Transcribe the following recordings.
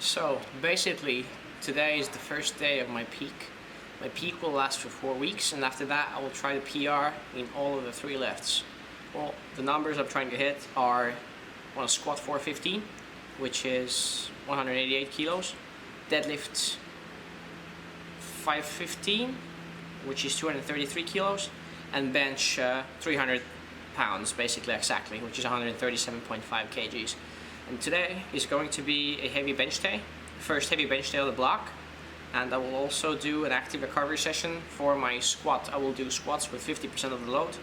So basically, today is the first day of my peak. My peak will last for 4 weeks, and after that I will try to PR in all of the 3 lifts. Well, the numbers I'm trying to hit are on a squat 415, which is 188 kilos, deadlift 515, which is 233 kilos, and bench 300 pounds, basically exactly, which is 137.5 kgs. And today is going to be a heavy bench day, first heavy bench day of the block, and I will also do an active recovery session for my squat. I will do squats with 50% of the load,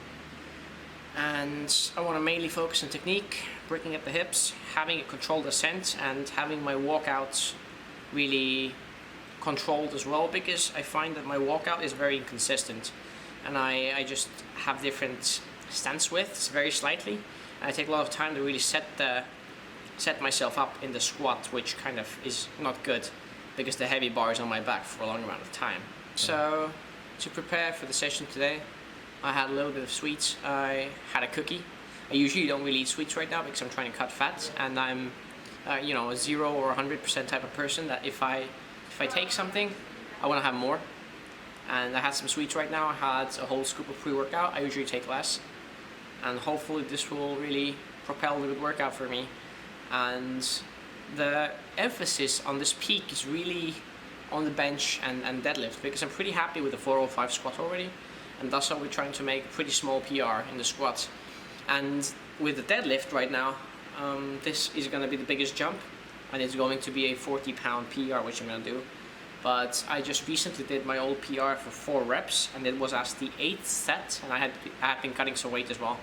and I want to mainly focus on technique, breaking up the hips, having a controlled ascent, and having my walkouts really controlled as well, because I find that my walkout is very inconsistent, and I just have different stance widths very slightly, and I take a lot of time to really set myself up in the squat, which kind of is not good because the heavy bar is on my back for a long amount of time. So to prepare for the session today, I had a little bit of sweets. I had a cookie. I usually don't really eat sweets right now because I'm trying to cut fat, and I'm a 0 or 100% type of person that if I take something, I want to have more. And I had some sweets right now. I had a whole scoop of pre-workout. I usually take less, and hopefully this will really propel the good workout for me. And the emphasis on this peak is really on the bench and deadlift, because I'm pretty happy with the 405 squat already, and thus we're trying to make a pretty small PR in the squat. And with the deadlift right now, this is going to be the biggest jump, and it's going to be a 40-pound PR, which I'm going to do. But I just recently did my old PR for 4 reps, and it was as the 8th set, and I had been cutting some weight as well,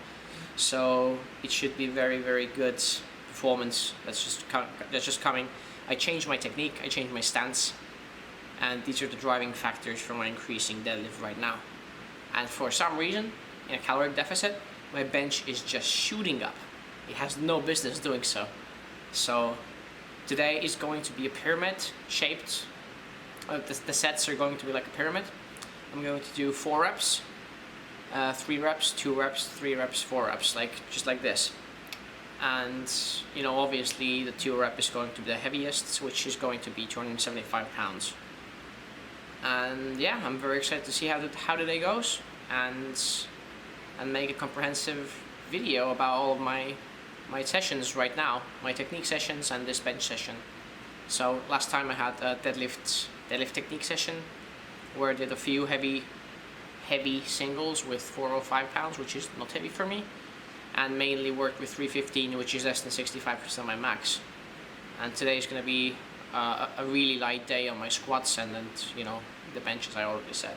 so it should be very, very good performance that's just coming. I changed my technique, I changed my stance, and these are the driving factors for my increasing deadlift right now. And for some reason, in a caloric deficit, my bench is just shooting up. It has no business doing so. So today is going to be a pyramid shaped. The sets are going to be like a pyramid. I'm going to do 4 reps, 3 reps, 2 reps, 3 reps, 4 reps, just like this. And obviously the 2 rep is going to be the heaviest, which is going to be 275 pounds. And yeah, I'm very excited to see how the day goes, and make a comprehensive video about all of my sessions right now, my technique sessions and this bench session. So last time I had a deadlift technique session where I did a few heavy singles with 405 pounds, which is not heavy for me, and mainly worked with 315, which is less than 65% of my max. And today is going to be a really light day on my squats and the bench, as I already said.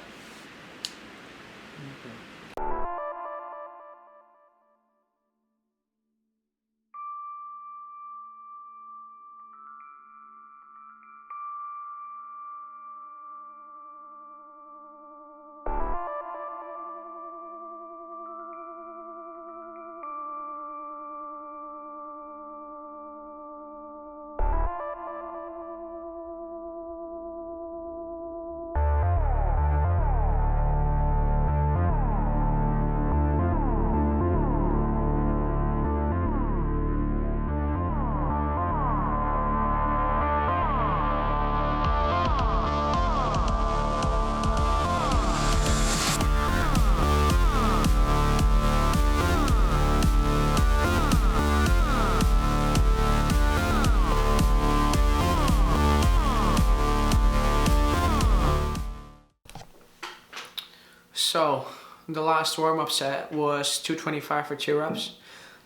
So the last warm-up set was 225 for 2 reps.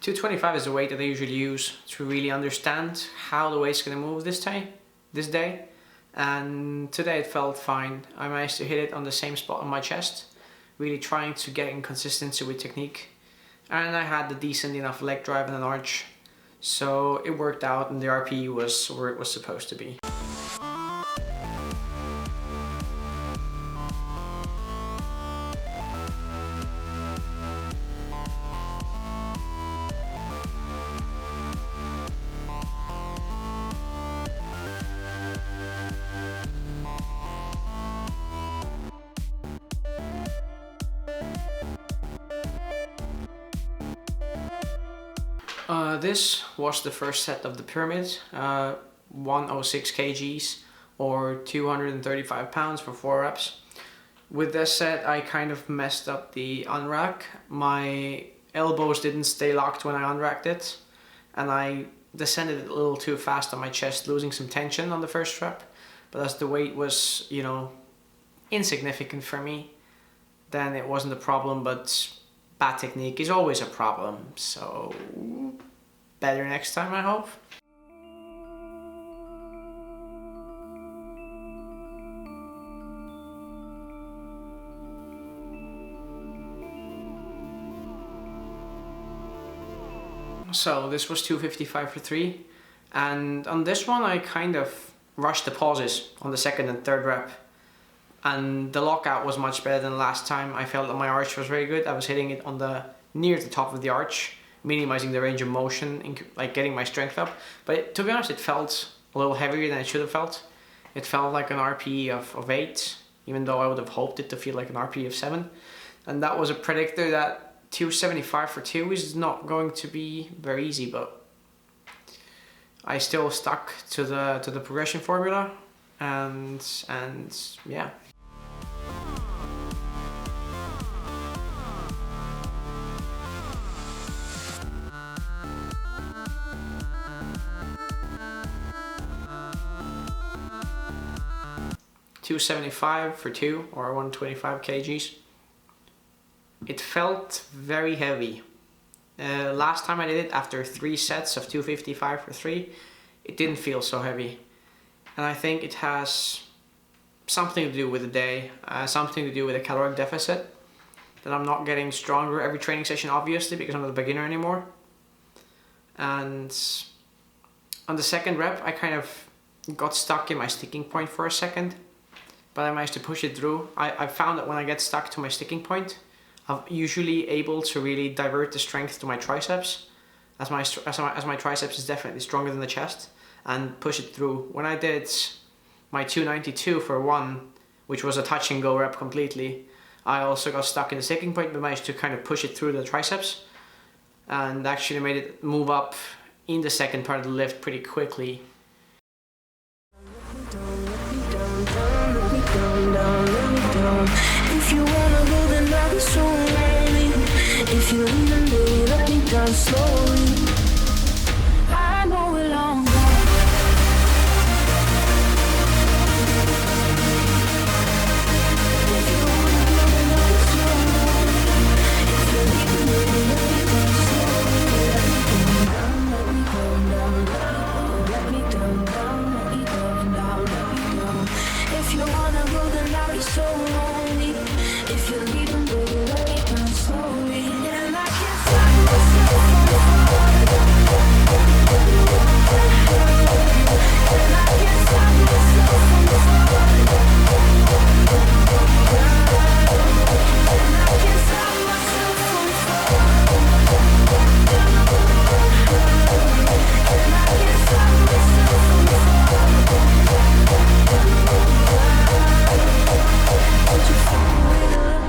225 is the weight that I usually use to really understand how the weight's going to move this day. And today it felt fine. I managed to hit it on the same spot on my chest, really trying to get in consistency with technique. And I had the decent enough leg drive and an arch, so it worked out, and the RPE was where it was supposed to be. This was the first set of the pyramid. 106 kgs or 235 pounds for 4 reps. With this set, I kind of messed up the unrack. My elbows didn't stay locked when I unracked it, and I descended it a little too fast on my chest, losing some tension on the first rep. But as the weight was, you know, insignificant for me, then it wasn't a problem, but bad technique is always a problem. So better next time, I hope. So this was 255 for 3, and on this one I kind of rushed the pauses on the second and third rep, and the lockout was much better than last time. I felt that my arch was very good. I was hitting it on the near the top of the arch, minimizing the range of motion, like getting my strength up. But to be honest, it felt a little heavier than it should have felt. It felt like an RPE of 8, even though I would have hoped it to feel like an RPE of 7, and that was a predictor that 275 for 2 is not going to be very easy, but I still stuck to the progression formula, and yeah. $275 for 2 or 125 kgs. It felt very heavy. Last time I did it, after 3 sets of 255 for 3, it didn't feel so heavy. And I think it has something to do with the day, something to do with a caloric deficit, that I'm not getting stronger every training session, obviously, because I'm not a beginner anymore. And on the second rep, I kind of got stuck in my sticking point for a second, but I managed to push it through. I found that when I get stuck to my sticking point, I'm usually able to really divert the strength to my triceps, as my triceps is definitely stronger than the chest, and push it through. When I did my 292 for 1, which was a touch and go rep completely, I also got stuck in the sticking point, but managed to kind of push it through the triceps, and actually made it move up in the second part of the lift pretty quickly. If you wanna go, then I'll be so lonely. If you leave, then baby, let me down slowly. I know we're long gone. If you wanna go, then I'll be so lonely. If you leave, then baby, let me down slowly. Let me down, let me down, let me down, let me down. If you wanna go, then I'll be so lonely. If you leave, then baby, let me down slowly. And I can't stop myself from falling. And I can't stop myself from falling. And I can't stop myself from falling. And I can't stop myself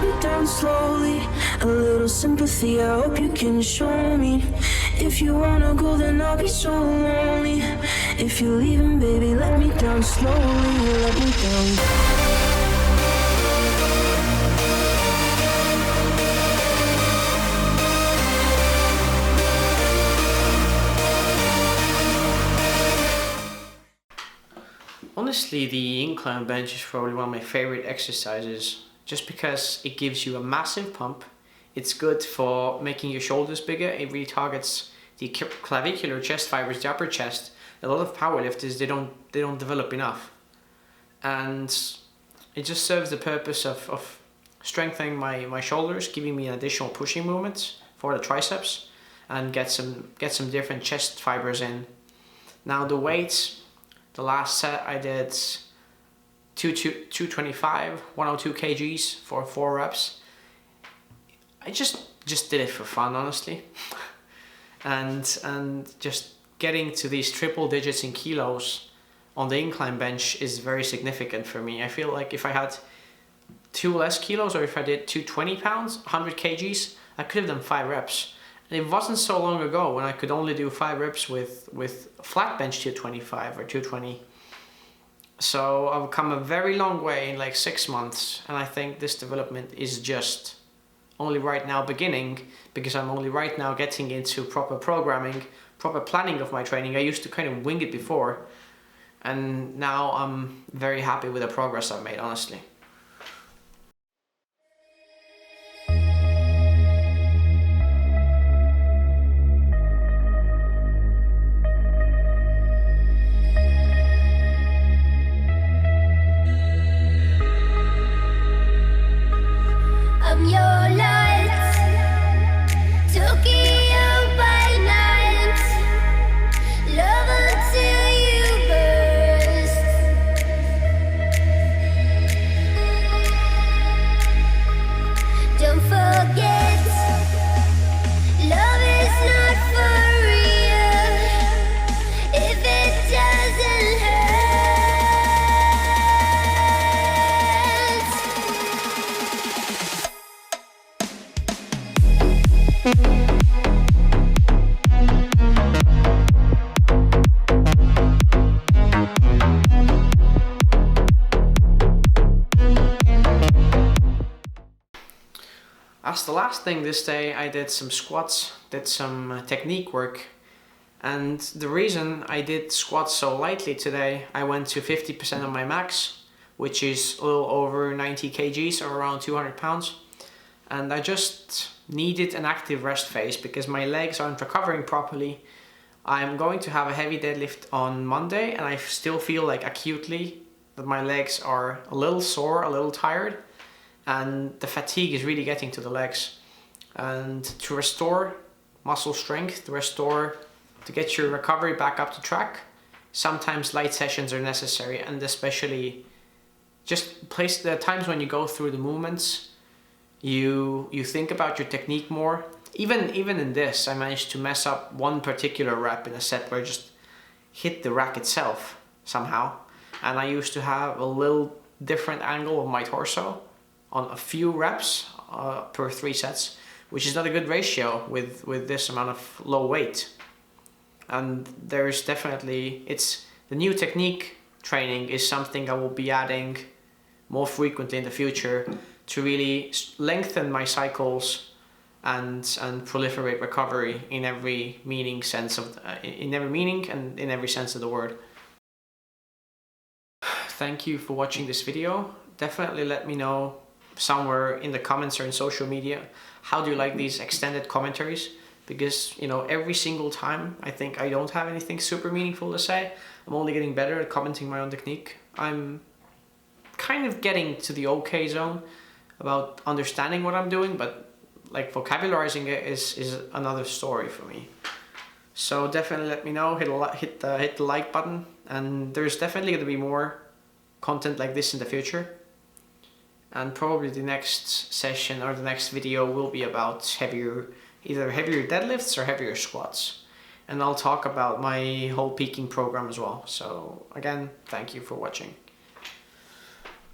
from down slowly, a little sympathy, I hope you can show me. If you wanna go, then I'll be so lonely. If you're leaving, baby, let me down slowly, let me down. Honestly, the incline bench is probably one of my favorite exercises, just because it gives you a massive pump. It's good for making your shoulders bigger. It really targets the clavicular chest fibers, the upper chest. A lot of powerlifters, they don't develop enough, and it just serves the purpose of strengthening my shoulders, giving me an additional pushing movement for the triceps, and get some different chest fibers in. Now the weights, the last set I did 225, 102 kgs for 4 reps. I just did it for fun, honestly. and just getting to these triple digits in kilos on the incline bench is very significant for me. I feel like if I had 2 less kilos, or if I did 220 pounds, 100 kgs, I could have done 5 reps. it wasn't so long ago when I could only do 5 reps with flat bench 225 or 220. So I've come a very long way in like 6 months, and I think this development is just only right now beginning, because I'm only right now getting into proper programming, proper planning of my training. I used to kind of wing it before, and now I'm very happy with the progress I've made, honestly. I'm your light, Tokyo by night, love until you burst. Don't forget, love is not for real if it doesn't hurt. As the last thing this day, I did some squats, did some technique work, and the reason I did squats so lightly today, I went to 50% of my max, which is a little over 90 kgs or around 200 pounds, and I just needed an active rest phase because my legs aren't recovering properly. I'm going to have a heavy deadlift on Monday, and I still feel like acutely that my legs are a little sore, a little tired, and the fatigue is really getting to the legs. And to restore muscle strength, to get your recovery back up to track, sometimes light sessions are necessary, and especially just place the times when you go through the movements, you think about your technique more. Even in this, I managed to mess up one particular rep in a set where I just hit the rack itself somehow, and I used to have a little different angle of my torso on a few reps per 3 sets, which is not a good ratio with this amount of low weight. And there's definitely, the new technique training is something I will be adding more frequently in the future to really lengthen my cycles and proliferate recovery in every meaning and in every sense of the word. Thank you for watching this video. Definitely let me know somewhere in the comments or in social media, how do you like these extended commentaries? Because, you know, every single time I think I don't have anything super meaningful to say. I'm only getting better at commenting my own technique. I'm kind of getting to the okay zone about understanding what I'm doing, but like vocabularizing it is another story for me. So definitely let me know, hit the like button, and there's definitely going to be more content like this in the future. And probably the next session or the next video will be about either heavier deadlifts or heavier squats. And I'll talk about my whole peaking program as well. So again, thank you for watching.